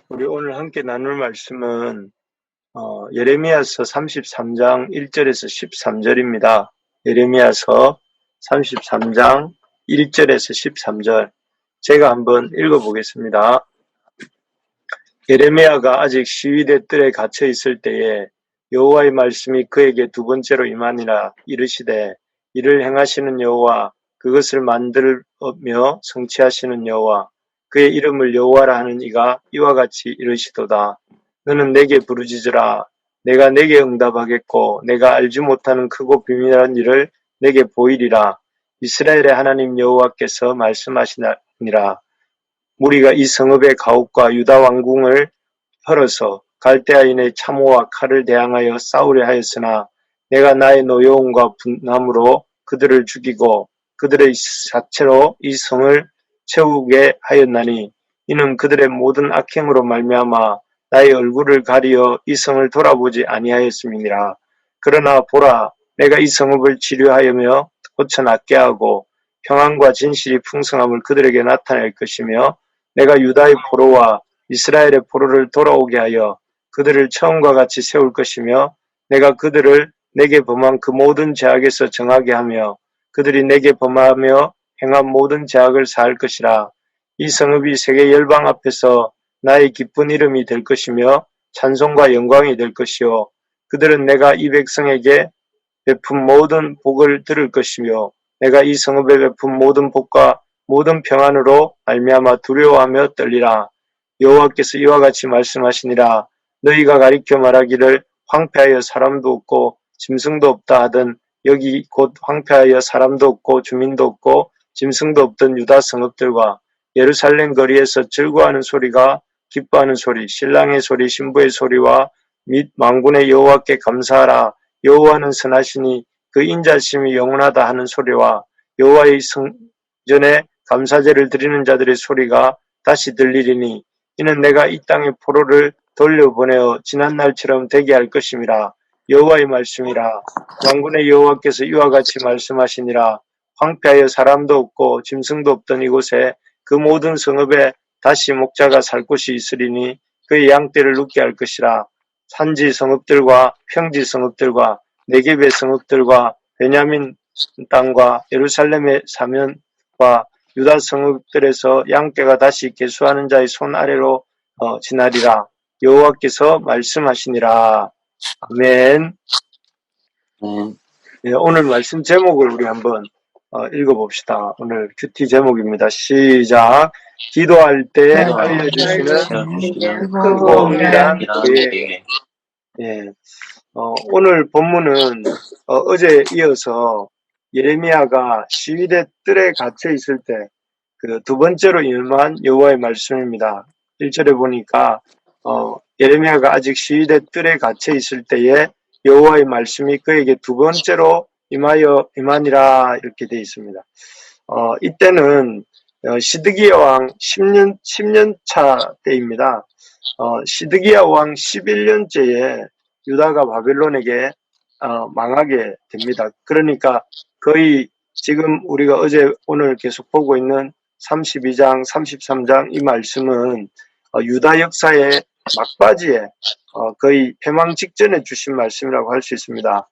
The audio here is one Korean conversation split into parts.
우리 오늘 함께 나눌 말씀은 예레미야서 33장 1절에서 13절입니다. 예레미야서 33장 1절에서 13절 제가 한번 읽어보겠습니다. 예레미야가 아직 시위대 뜰에 갇혀 있을 때에 여호와의 말씀이 그에게 두 번째로 임하니라. 이르시되 이를 행하시는 여호와, 그것을 만들며 성취하시는 여호와, 그의 이름을 여호와라 하는 이가 이와 같이 이르시도다. 너는 내게 부르짖으라. 내가 내게 응답하겠고 내가 알지 못하는 크고 비밀한 일을 내게 보이리라. 이스라엘의 하나님 여호와께서 말씀하시니라. 무리가 이 성읍의 가옥과 유다 왕궁을 헐어서 갈대아인의 참호와 칼을 대항하여 싸우려 하였으나 내가 나의 노여움과 분함으로 그들을 죽이고 그들의 사체로 이 성을 채우게 하였나니, 이는 그들의 모든 악행으로 말미암아 나의 얼굴을 가리어 이 성을 돌아보지 아니하였음이니라. 그러나 보라, 내가 이 성읍을 치료하여며 고쳐 낫게 하고 평안과 진실이 풍성함을 그들에게 나타낼 것이며, 내가 유다의 포로와 이스라엘의 포로를 돌아오게 하여 그들을 처음과 같이 세울 것이며, 내가 그들을 내게 범한 그 모든 죄악에서 정하게 하며 그들이 내게 범하며 행한 모든 죄악을 사할 것이라. 이 성읍이 세계 열방 앞에서 나의 기쁜 이름이 될 것이며 찬송과 영광이 될 것이요, 그들은 내가 이 백성에게 베푼 모든 복을 들을 것이며 내가 이 성읍에 베푼 모든 복과 모든 평안으로 말미암아 두려워하며 떨리라. 여호와께서 이와 같이 말씀하시니라. 너희가 가리켜 말하기를 황폐하여 사람도 없고 짐승도 없다 하던, 여기 곧 황폐하여 사람도 없고 주민도 없고 짐승도 없던 유다 성읍들과 예루살렘 거리에서 즐거워하는 소리가 기뻐하는 소리, 신랑의 소리, 신부의 소리와 및 만군의 여호와께 감사하라. 여호와는 선하시니 그 인자심이 영원하다 하는 소리와 여호와의 성전에 감사제를 드리는 자들의 소리가 다시 들리리니, 이는 내가 이 땅의 포로를 돌려보내어 지난 날처럼 되게 할 것임이라. 여호와의 말씀이라. 만군의 여호와께서 이와 같이 말씀하시니라. 황폐하여 사람도 없고 짐승도 없던 이곳에 그 모든 성읍에 다시 목자가 살 곳이 있으리니 그의 양떼를 눕게 할 것이라. 산지 성읍들과 평지 성읍들과 네겝의 성읍들과 베냐민 땅과 예루살렘의 사면과 유다 성읍들에서 양떼가 다시 계수하는 자의 손 아래로 지나리라. 여호와께서 말씀하시니라. 아멘. 네, 오늘 말씀 제목을 우리 한번 읽어봅시다. 오늘 큐티 제목입니다. 시작. 기도할 때 알려주시는 크고 은밀한 계획. 예, 오늘 본문은 어제에 이어서 예레미야가 시위대 뜰에 갇혀 있을 때 그 두 번째로 임한 여호와의 말씀입니다. 1절에 보니까 예레미야가 아직 시위대 뜰에 갇혀 있을 때에 여호와의 말씀이 그에게 두 번째로 임하니라, 이렇게 되어 있습니다. 이때는 시드기야 왕 10년 차 때입니다. 시드기야 왕 11년째에 유다가 바벨론에게 망하게 됩니다. 그러니까 거의 지금 우리가 오늘 계속 보고 있는 32장, 33장 이 말씀은 유다 역사의 막바지에 거의 패망 직전에 주신 말씀이라고 할 수 있습니다.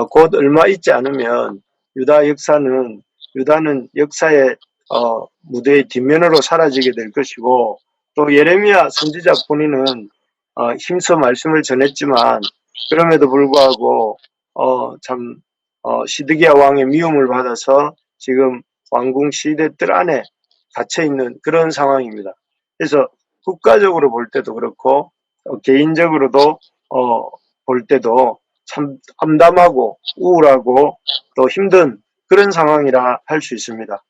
곧 얼마 있지 않으면 유다는 역사의 무대의 뒷면으로 사라지게 될 것이고, 또 예레미야 선지자 본인은 힘써 말씀을 전했지만 그럼에도 불구하고 시드기야 왕의 미움을 받아서 지금 왕궁 시대 뜰 안에 갇혀 있는 그런 상황입니다. 그래서 국가적으로 볼 때도 그렇고 개인적으로도 볼 때도 참 암담하고 우울하고 또 힘든 그런 상황이라 할 수 있습니다.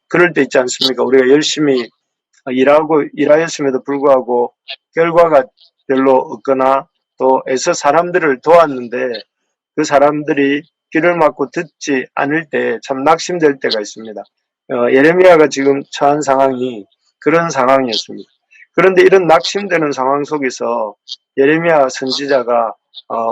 그럴 때 있지 않습니까? 우리가 열심히 일하였음에도 불구하고 결과가 별로 없거나 또 애써 사람들을 도왔는데 그 사람들이 귀를 막고 듣지 않을 때 참 낙심될 때가 있습니다. 예레미야가 지금 처한 상황이 그런 상황이었습니다. 그런데 이런 낙심되는 상황 속에서 예레미야 선지자가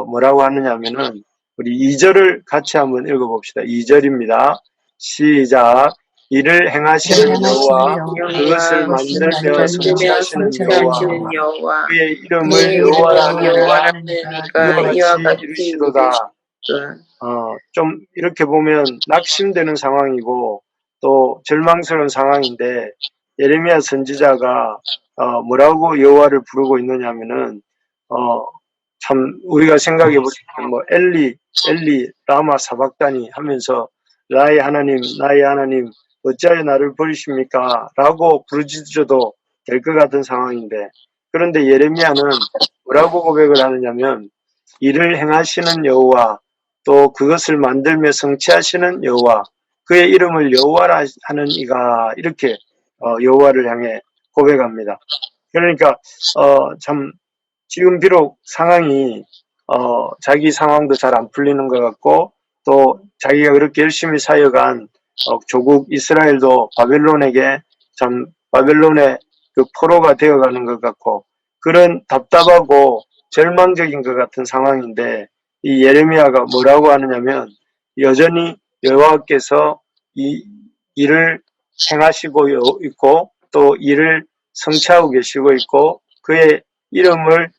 뭐라고 하느냐면은 우리 2절을 같이 한번 읽어봅시다. 2절입니다. 시작. 이를 행하시는 여호와 그것을 여호와 만들며 만들며 성취하시는 여호와 성취하시는 여호와 그의 이름을 그의 여호와라 이름을 하느니가 여호와라 이와 하느니까 이와 같이 같이 이르시로다. 이르시도다. 좀 이렇게 보면 낙심되는 상황이고 또 절망스러운 상황인데 예레미야 선지자가 뭐라고 여호와를 부르고 있느냐면은 참 우리가 생각해 보면 뭐 엘리 라마 사박다니 하면서 나의 하나님 어찌하여 나를 버리십니까? 라고 부르짖어도 될 것 같은 상황인데 그런데 예레미야는 뭐라고 고백을 하느냐면 이를 행하시는 여호와 또 그것을 만들며 성취하시는 여호와 그의 이름을 여호와라 하는 이가 이렇게 여호와를 향해 고백합니다. 그러니까 참 지금 비록 상황이 자기 상황도 잘 안 풀리는 것 같고 또 자기가 그렇게 열심히 사역한 조국 이스라엘도 바벨론의 그 포로가 되어가는 것 같고 그런 답답하고 절망적인 것 같은 상황인데 이 예레미야가 뭐라고 하느냐면 여전히 여호와께서 이 일을 행하시고 있고 또 일을 성취하고 계시고 있고 그의 이름을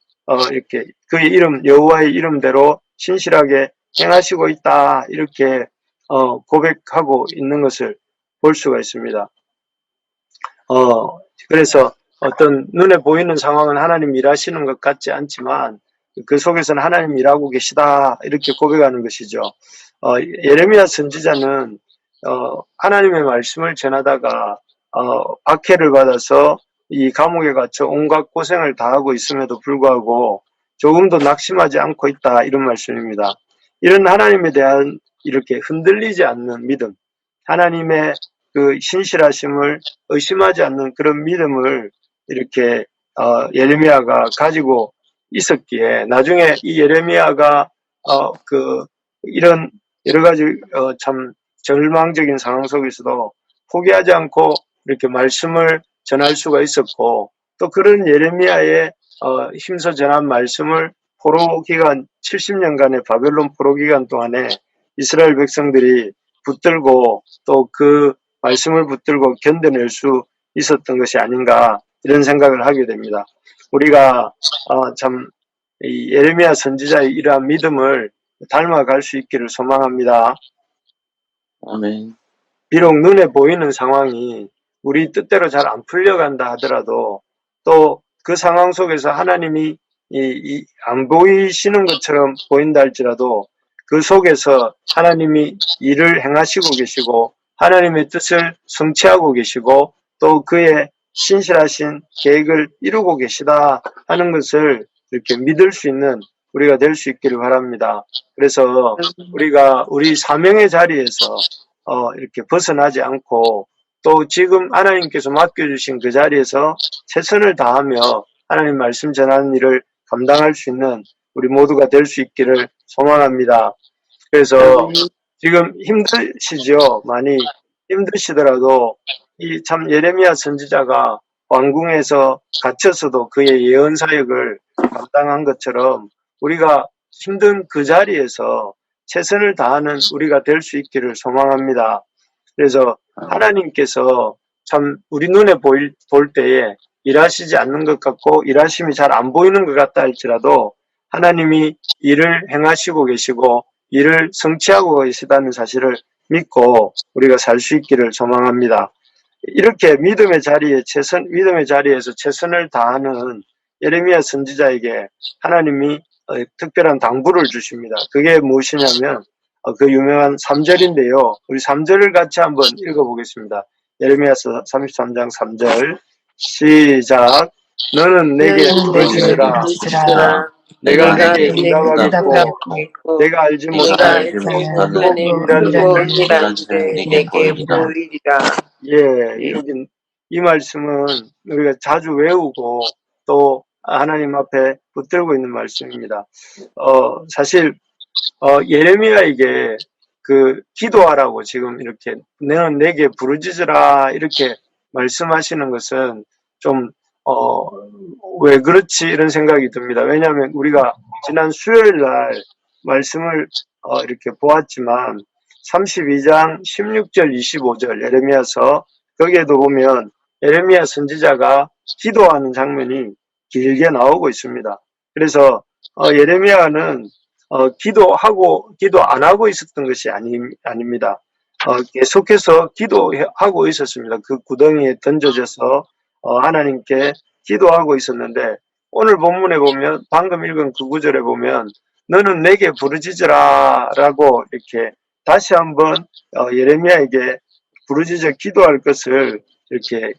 이렇게 그의 이름 여호와의 이름대로 신실하게 행하시고 있다 이렇게 고백하고 있는 것을 볼 수가 있습니다. 그래서 어떤 눈에 보이는 상황은 하나님 일하시는 것 같지 않지만 그 속에서는 하나님 일하고 계시다 이렇게 고백하는 것이죠. 예레미야 선지자는 하나님의 말씀을 전하다가 박해를 받아서 이 감옥에 갇혀 온갖 고생을 다하고 있음에도 불구하고 조금도 낙심하지 않고 있다 이런 말씀입니다. 이런 하나님에 대한 이렇게 흔들리지 않는 믿음, 하나님의 그 신실하심을 의심하지 않는 그런 믿음을 이렇게 예레미야가 가지고 있었기에 나중에 이 예레미야가 이런 여러 가지 참 절망적인 상황 속에서도 포기하지 않고 이렇게 말씀을 전할 수가 있었고 또 그런 예레미야의 힘써 전한 말씀을 포로 기간 70년간의 바벨론 포로 기간 동안에 이스라엘 백성들이 붙들고 또 그 말씀을 붙들고 견뎌낼 수 있었던 것이 아닌가 이런 생각을 하게 됩니다. 우리가 참 이 예레미야 선지자의 이러한 믿음을 닮아갈 수 있기를 소망합니다. 아멘. 비록 눈에 보이는 상황이 우리 뜻대로 잘 안 풀려간다 하더라도 또 그 상황 속에서 하나님이 안 보이시는 것처럼 보인다 할지라도 그 속에서 하나님이 일을 행하시고 계시고 하나님의 뜻을 성취하고 계시고 또 그의 신실하신 계획을 이루고 계시다 하는 것을 이렇게 믿을 수 있는 우리가 될 수 있기를 바랍니다. 그래서 우리가 우리 사명의 자리에서 이렇게 벗어나지 않고 또 지금 하나님께서 맡겨주신 그 자리에서 최선을 다하며 하나님 말씀 전하는 일을 감당할 수 있는 우리 모두가 될 수 있기를 소망합니다. 그래서 지금 힘드시죠? 많이 힘드시더라도 이 참 예레미야 선지자가 왕궁에서 갇혀서도 그의 예언 사역을 감당한 것처럼 우리가 힘든 그 자리에서 최선을 다하는 우리가 될 수 있기를 소망합니다. 그래서 하나님께서 참 우리 눈에 볼 때에 일하시지 않는 것 같고 일하심이 잘 안 보이는 것 같다 할지라도 하나님이 일을 행하시고 계시고 일을 성취하고 계시다는 사실을 믿고 우리가 살 수 있기를 소망합니다. 이렇게 믿음의 자리에서 최선을 다하는 예레미야 선지자에게 하나님이 특별한 당부를 주십니다. 그게 무엇이냐면 그 유명한 3절인데요. 우리 3절을 같이 한번 읽어보겠습니다. 예레미야서 33장 3절 시작. 너는 내게 부르짖으라. 내가 내게 응답하겠고 내가 알지 못하는 그 일하는데 내게 보이리라. 여기 이 말씀은 우리가 자주 외우고 또 하나님 앞에 붙들고 있는 말씀입니다. 사실 예레미야에게 그 기도하라고 지금 이렇게 너는 내게 부르짖으라 이렇게 말씀하시는 것은 좀 왜 그렇지 이런 생각이 듭니다. 왜냐하면 우리가 지난 수요일 날 말씀을 이렇게 보았지만 32장 16절 25절 예레미야서 거기에도 보면 예레미야 선지자가 기도하는 장면이 길게 나오고 있습니다. 그래서 예레미야는 기도 안 하고 있었던 것이 아닙니다. 계속해서 기도하고 있었습니다. 그 구덩이에 던져져서 하나님께 기도하고 있었는데 오늘 본문에 보면 방금 읽은 그 구절에 보면 너는 내게 부르짖으라 라고 이렇게 다시 한번 예레미야에게 부르짖어 기도할 것을 이렇게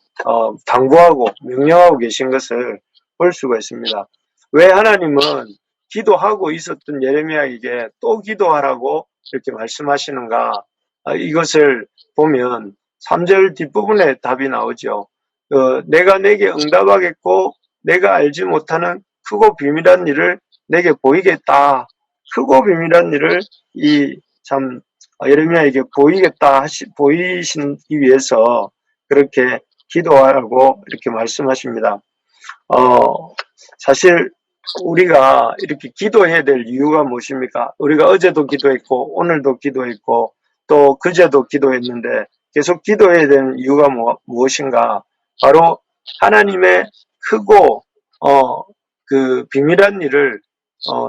당부하고 명령하고 계신 것을 볼 수가 있습니다. 왜 하나님은 기도하고 있었던 예레미야에게 또 기도하라고 이렇게 말씀하시는가? 이것을 보면 3절 뒷부분에 답이 나오죠. 내가 내게 응답하겠고 내가 알지 못하는 크고 비밀한 일을 내게 보이겠다. 크고 비밀한 일을 예레미야에게 보이시기 위해서 그렇게 기도하라고 이렇게 말씀하십니다. 사실 우리가 이렇게 기도해야 될 이유가 무엇입니까? 우리가 어제도 기도했고 오늘도 기도했고 또 그제도 기도했는데 계속 기도해야 되는 이유가 무엇인가? 바로 하나님의 크고 그 비밀한 일을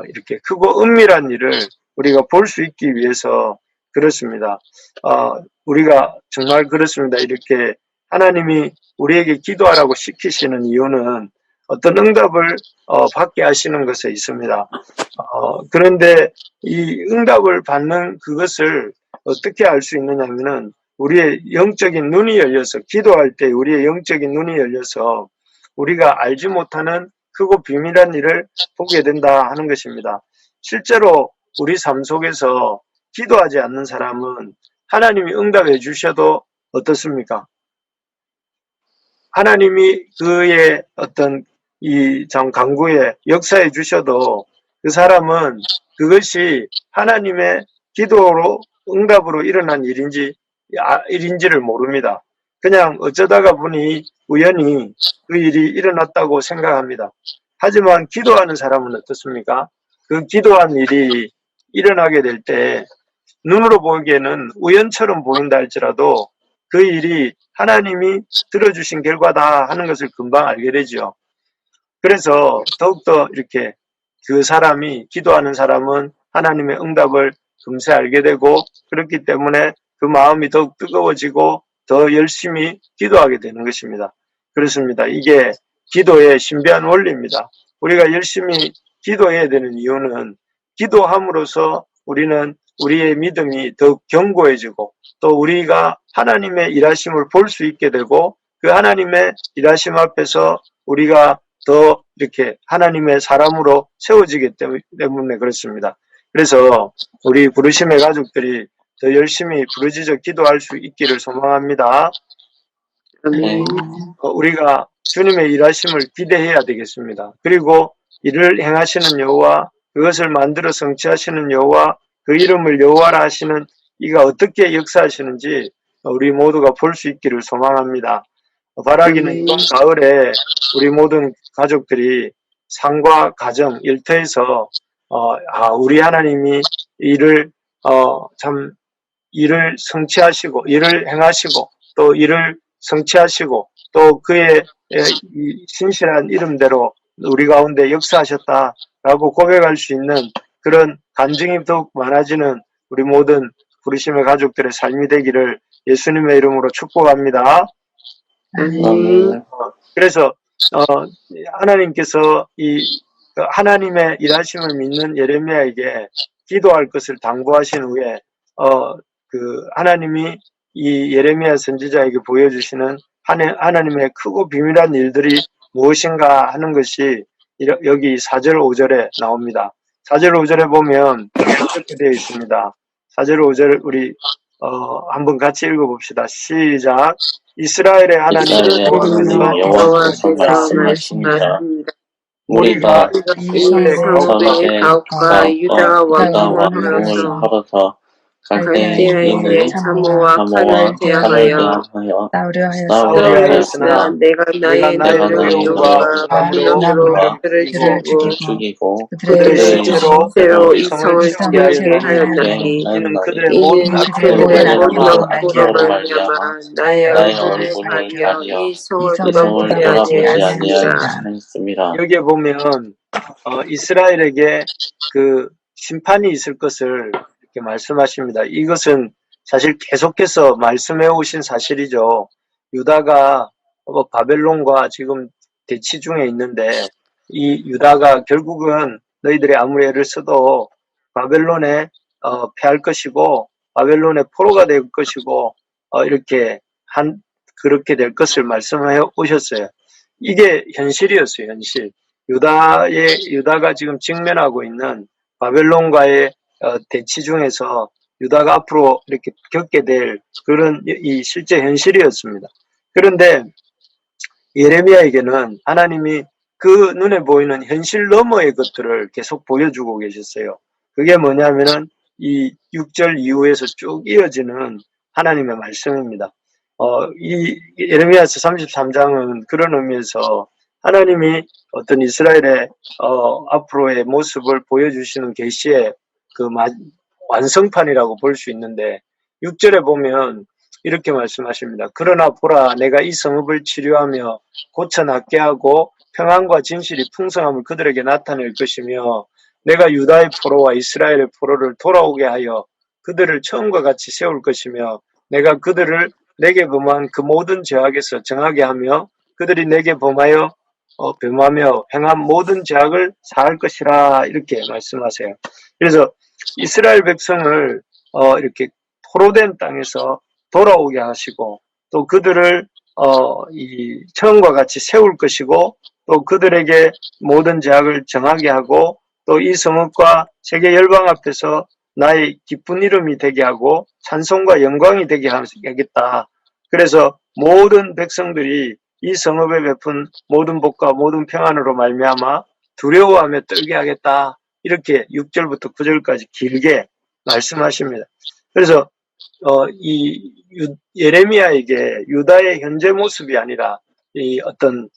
이렇게 크고 은밀한 일을 우리가 볼 수 있기 위해서 그렇습니다. 우리가 정말 그렇습니다. 이렇게 하나님이 우리에게 기도하라고 시키시는 이유는 어떤 응답을 받게 하시는 것에 있습니다. 그런데 이 응답을 받는 그것을 어떻게 알 수 있느냐면은 우리의 영적인 눈이 열려서 기도할 때 우리의 영적인 눈이 열려서 우리가 알지 못하는 크고 비밀한 일을 보게 된다 하는 것입니다. 실제로 우리 삶 속에서 기도하지 않는 사람은 하나님이 응답해 주셔도 어떻습니까? 하나님이 그의 어떤 강구에 역사해 주셔도 그 사람은 그것이 하나님의 기도로 응답으로 일어난 일인지를 모릅니다. 그냥 어쩌다가 보니 우연히 그 일이 일어났다고 생각합니다. 하지만 기도하는 사람은 어떻습니까? 그 기도한 일이 일어나게 될 때 눈으로 보기에는 우연처럼 보인다 할지라도 그 일이 하나님이 들어주신 결과다 하는 것을 금방 알게 되죠. 그래서 더욱더 이렇게 그 사람이 기도하는 사람은 하나님의 응답을 금세 알게 되고 그렇기 때문에 그 마음이 더욱 뜨거워지고 더 열심히 기도하게 되는 것입니다. 그렇습니다. 이게 기도의 신비한 원리입니다. 우리가 열심히 기도해야 되는 이유는 기도함으로써 우리는 우리의 믿음이 더욱 견고해지고 또 우리가 하나님의 일하심을 볼 수 있게 되고 그 하나님의 일하심 앞에서 우리가 더 이렇게 하나님의 사람으로 세워지기 때문에 그렇습니다. 그래서 우리 부르심의 가족들이 더 열심히 부르짖어 기도할 수 있기를 소망합니다. 우리가 주님의 일하심을 기대해야 되겠습니다. 그리고 이를 행하시는 여호와 그것을 만들어 성취하시는 여호와 그 이름을 여호와라 하시는 이가 어떻게 역사하시는지 우리 모두가 볼 수 있기를 소망합니다. 바라기는 이번 가을에 우리 모든 가족들이 삶과 가정, 일터에서 우리 하나님이 일을 성취하시고 일을 행하시고 또 일을 성취하시고 또 그의 신실한 이름대로 우리 가운데 역사하셨다라고 고백할 수 있는 그런 간증이 더욱 많아지는 우리 모든 부르심의 가족들의 삶이 되기를 예수님의 이름으로 축복합니다. 그래서 하나님께서 하나님의 일하심을 믿는 예레미야에게 기도할 것을 당부하신 후에 하나님이 이 예레미야 선지자에게 보여주시는 하나님의 크고 비밀한 일들이 무엇인가 하는 것이 여기 4절 5절에 나옵니다. 4절 5절에 보면 이렇게 되어 있습니다. 4절 5절 우리 한번 같이 읽어봅시다. 시작. 이스라엘의 하나님 여호와께서 말씀하십니다. 우리가 이 성읍의 가옥과 유다와 왕궁을 하여서 갈대 힘을 참호와 사모와 칼을 칼을 대하여 대하여 싸우려 싸우려 싸우려 하였으나 하였으나 내가 나의 내가 눈으로 나의 용과 나무로 문으로 그들을 그를 죽이고 죽이고 그들의 그들의 실제로 실제로 이 성을 성을 지우게 지우게 하였나니 하였나니 이는 그들의 이는 모든 그들의 악행으로 모든 말미암아 악으로 말미암아 나의 나의 얼굴을 얼굴을 가리어 가리어 이 성을 이 성을 돌아보지 돌아보지 아니하였습니다. 아니하였습니다. 여기에 보면 이스라엘에게 그 심판이 있을 것을 이렇게 말씀하십니다. 이것은 사실 계속해서 말씀해 오신 사실이죠. 유다가 바벨론과 지금 대치 중에 있는데 이 유다가 결국은 너희들이 아무리 애를 써도 바벨론에 패할 것이고 바벨론의 포로가 될 것이고 이렇게 그렇게 될 것을 말씀해 오셨어요. 이게 현실이었어요, 현실. 유다가 지금 직면하고 있는 바벨론과의 대치 중에서 유다가 앞으로 이렇게 겪게 될 그런 이 실제 현실이었습니다. 그런데 예레미야에게는 하나님이 그 눈에 보이는 현실 너머의 것들을 계속 보여주고 계셨어요. 그게 뭐냐면은 이 6절 이후에서 쭉 이어지는 하나님의 말씀입니다. 이 예레미야서 33장은 그런 의미에서 하나님이 어떤 이스라엘의 앞으로의 모습을 보여주시는 계시의 그 완성판이라고 볼 수 있는데 6절에 보면 이렇게 말씀하십니다. 그러나 보라, 내가 이 성읍을 치료하며 고쳐 낫게 하고 평안과 진실이 풍성함을 그들에게 나타낼 것이며 내가 유다의 포로와 이스라엘의 포로를 돌아오게 하여 그들을 처음과 같이 세울 것이며 내가 그들을 내게 범한 그 모든 죄악에서 정하게 하며 그들이 내게 범하며 행한 모든 죄악을 사할 것이라 이렇게 말씀하세요. 그래서 이스라엘 백성을 이렇게 포로된 땅에서 돌아오게 하시고 또 그들을 이 처음과 같이 세울 것이고 또 그들에게 모든 죄악을 정하게 하고 또 이 성읍과 세계 열방 앞에서 나의 기쁜 이름이 되게 하고 찬송과 영광이 되게 하겠다. 그래서 모든 백성들이 이 성읍에 베푼 모든 복과 모든 평안으로 말미암아 두려워하며 떨게 하겠다. 이렇게 6절부터 9절까지 길게 말씀하십니다. 그래서 이 예레미야에게 유다의 현재 모습이 아니라 이 어떤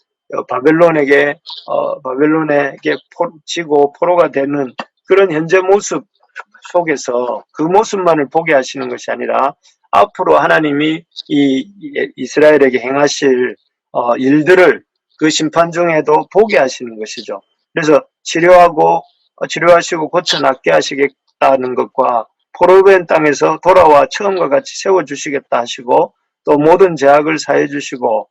바벨론에게 지고 포로가 되는 그런 현재 모습 속에서 그 모습만을 보게 하시는 것이 아니라 앞으로 하나님이 이 이스라엘에게 행하실 일들을 그 심판 중에도 보게 하시는 것이죠. 그래서 치료하시고 고쳐 낫게 하시겠다는 것과 포로된 땅에서 돌아와 처음과 같이 세워주시겠다 하시고 또 모든 죄악을 사해 주시고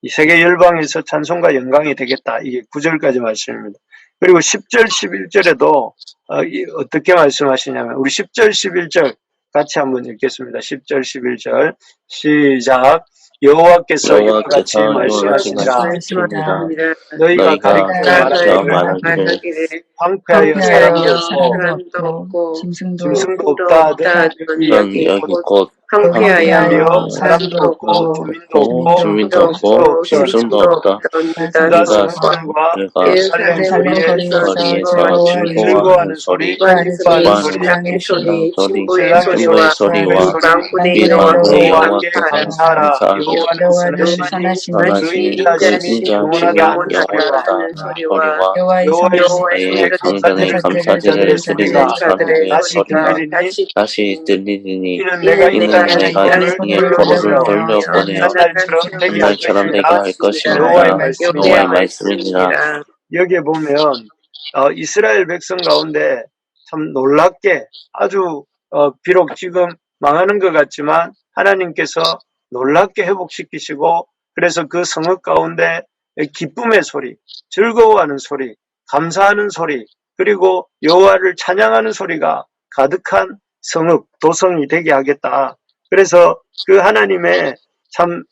이 세계 열방에서 찬송과 영광이 되겠다. 이게 9절까지 말씀입니다. 그리고 10절, 11절에도 어떻게 말씀하시냐면 우리 10절, 11절 같이 한번 읽겠습니다. 10절, 11절 시작. 여호와께서 이와 같이 말씀하시니라. 너희가 가리켜 말하기를 황폐하여 사람도 없고 짐승도 없다. 넌 여기 곧 황폐하여 사람도 없고 주민도 없고 짐승도 없다. 유다 성읍들과 예루살렘 거리에서 즐거워하는 소리, 기뻐하는 소리, 신랑의 소리, 신부의 신부의 소리와 망군의 여호와께 여호와께 감사하라. 여호와는 선하시니 그 인자심이 영원하다 하는 소리와 여호와의 강변에 감사제를 드리는 자들의 소리가 다시 다시 들리리니 이는 내가 이 이는 내가 이 땅의 포로를 돌려보내어 한날처럼 되게 할 것입니다. 여호와의 말씀이니라. 여기에 보면 이스라엘 백성 가운데 참 놀랍게 아주 비록 지금 망하는 것 같지만 하나님께서 놀랍게 회복시키시고 그래서 그 성읍 가운데 기쁨의 소리, 즐거워하는 소리, 감사하는 소리 그리고 여호와를 찬양하는 소리가 가득한 성읍, 도성이 되게 하겠다. 그래서 그 하나님의 참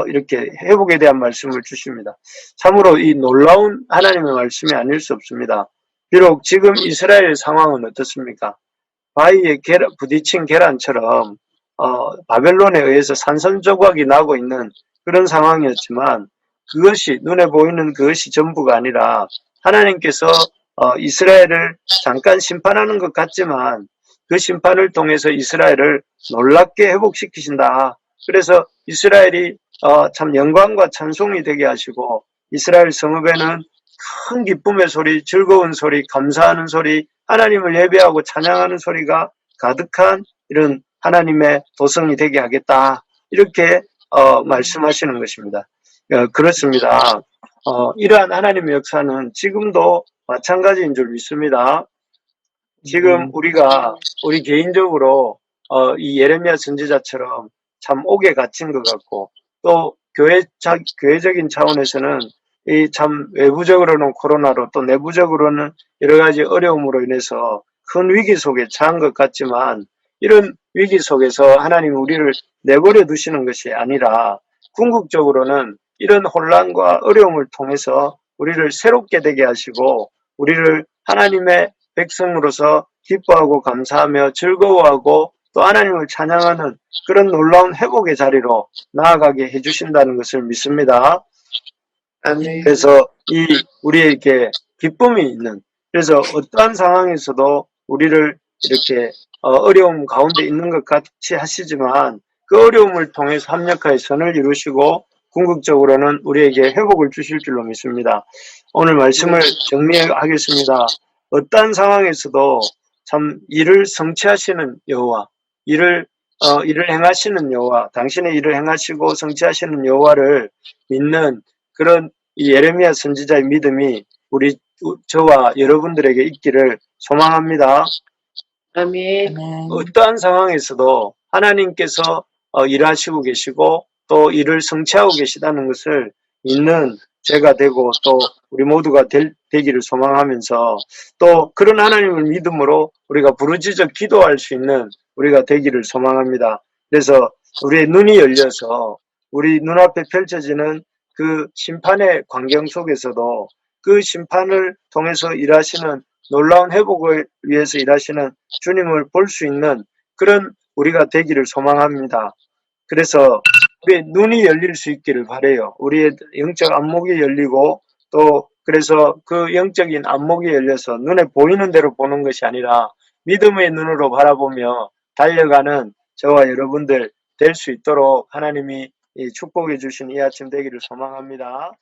이렇게 회복에 대한 말씀을 주십니다. 참으로 이 놀라운 하나님의 말씀이 아닐 수 없습니다. 비록 지금 이스라엘 상황은 어떻습니까? 바위에 부딪힌 계란처럼 바벨론에 의해서 산산조각이 나고 있는 그런 상황이었지만 그것이 눈에 보이는 그것이 전부가 아니라 하나님께서 이스라엘을 잠깐 심판하는 것 같지만 그 심판을 통해서 이스라엘을 놀랍게 회복시키신다. 그래서 이스라엘이 참 영광과 찬송이 되게 하시고 이스라엘 성읍에는 큰 기쁨의 소리, 즐거운 소리, 감사하는 소리, 하나님을 예배하고 찬양하는 소리가 가득한 이런 하나님의 도성이 되게 하겠다. 이렇게 말씀하시는 것입니다. 그렇습니다. 이러한 하나님의 역사는 지금도 마찬가지인 줄 믿습니다. 지금 우리 개인적으로 이 예레미야 선지자처럼 참 옥에 갇힌 것 같고 또 교회적인 차원에서는 이 참 외부적으로는 코로나로 또 내부적으로는 여러 가지 어려움으로 인해서 큰 위기 속에 처한 것 같지만 이런 위기 속에서 하나님 우리를 내버려 두시는 것이 아니라 궁극적으로는 이런 혼란과 어려움을 통해서 우리를 새롭게 되게 하시고 우리를 하나님의 백성으로서 기뻐하고 감사하며 즐거워하고 또 하나님을 찬양하는 그런 놀라운 회복의 자리로 나아가게 해주신다는 것을 믿습니다. 아멘. 그래서 우리에게 기쁨이 있는, 그래서 어떠한 상황에서도 우리를 이렇게 어려움 가운데 있는 것 같이 하시지만 그 어려움을 통해서 합력하여 선을 이루시고 궁극적으로는 우리에게 회복을 주실 줄로 믿습니다. 오늘 말씀을 정리하겠습니다. 어떠한 상황에서도 참 일을 성취하시는 여호와, 일을 행하시는 여호와, 당신의 일을 행하시고 성취하시는 여호와를 믿는 그런 이 예레미야 선지자의 믿음이 저와 여러분들에게 있기를 소망합니다. 아멘. 어떠한 상황에서도 하나님께서 일하시고 계시고 또 일을 성취하고 계시다는 것을 믿는 제가 되고 또 우리 모두가 되기를 소망하면서 또 그런 하나님을 믿음으로 우리가 부르짖어 기도할 수 있는 우리가 되기를 소망합니다. 그래서 우리의 눈이 열려서 우리 눈앞에 펼쳐지는 그 심판의 광경 속에서도 그 심판을 통해서 일하시는 놀라운 회복을 위해서 일하시는 주님을 볼 수 있는 그런 우리가 되기를 소망합니다. 그래서 우리의 눈이 열릴 수 있기를 바라요. 우리의 영적 안목이 열리고 또 그래서 그 영적인 안목이 열려서 눈에 보이는 대로 보는 것이 아니라 믿음의 눈으로 바라보며 달려가는 저와 여러분들 될 수 있도록 하나님이 축복해 주신 이 아침 되기를 소망합니다.